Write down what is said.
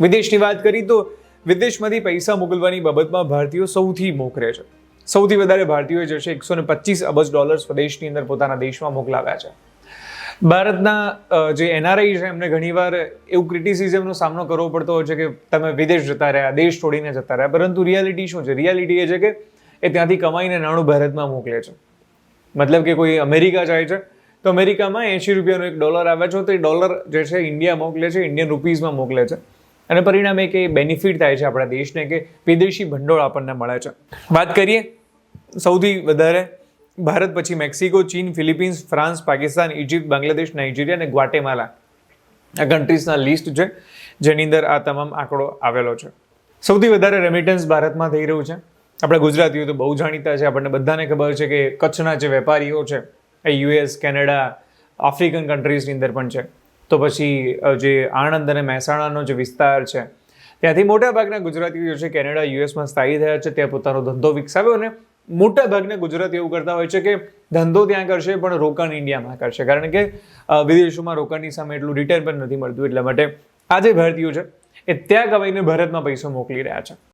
વિદેશની વાત કરી તો વિદેશમાંથી પૈસા મોકલવાની બાબતમાં ભારતીયો સૌથી મોખરે છે. સૌથી વધારે ભારતીયોએ જે છે $125 અબજ સ્વદેશની અંદર પોતાના દેશમાં મોકલાવ્યા છે. ભારતના જે એનઆરઆઈ છે એમને ઘણીવાર એવું ક્રિટિસિઝમનો સામનો કરવો પડતો હોય છે કે તમે વિદેશ જતા રહ્યા, દેશ છોડીને જતા રહ્યા, પરંતુ રિયાલિટી શું છે? રિયાલિટી એ છે કે એ ત્યાંથી કમાઈને નાણું ભારતમાં મોકલે છે. મતલબ કે કોઈ અમેરિકા જાય છે તો અમેરિકામાં $80 આવે છે, તો એ ડોલર જે છે ઇન્ડિયા મોકલે છે, ઇન્ડિયન રૂપીઝમાં મોકલે છે, અને પરિણામે કે બેનિફિટ થાય છે આપણા દેશને કે વિદેશી ભંડોળ આપણને મળે છે. વાત કરીએ સૌથી વધારે ભારત પછી મેક્સિકો, ચીન, Philippines, France, Pakistan, Egypt, Bangladesh, Nigeria અને ગ્વાટેમાલા આ કન્ટ્રીઝના લિસ્ટ છે જેની અંદર આ તમામ આંકડો આવેલો છે. સૌથી વધારે રેમિટન્સ ભારતમાં થઈ રહ્યું છે. આપણા ગુજરાતીઓ તો બહુ જાણીતા છે, આપણને બધાને ખબર છે કે કચ્છના જે વેપારીઓ છે એ યુએસ, કેનેડા, આફ્રિકન કન્ટ્રીઝની અંદર પણ છે. તો પછી જે આણંદ અને મહેસાણાનો જે વિસ્તાર છે ત્યાંથી મોટાભાગના ગુજરાતીઓ છે કેનેડા, યુએસમાં સ્થાયી થયા છે, ત્યાં પોતાનો ધંધો વિકસાવ્યો, અને મોટાભાગના ગુજરાતીઓ એવું કરતા હોય છે કે ધંધો ત્યાં કરશે પણ રોકાણ ઇન્ડિયામાં કરશે, કારણ કે વિદેશોમાં રોકાણની સામે એટલું રિટર્ન પણ નથી મળતું. એટલા માટે આ જે ભારતીયો છે એ ત્યાં કમાઈને ભારતમાં પૈસો મોકલી રહ્યા છે.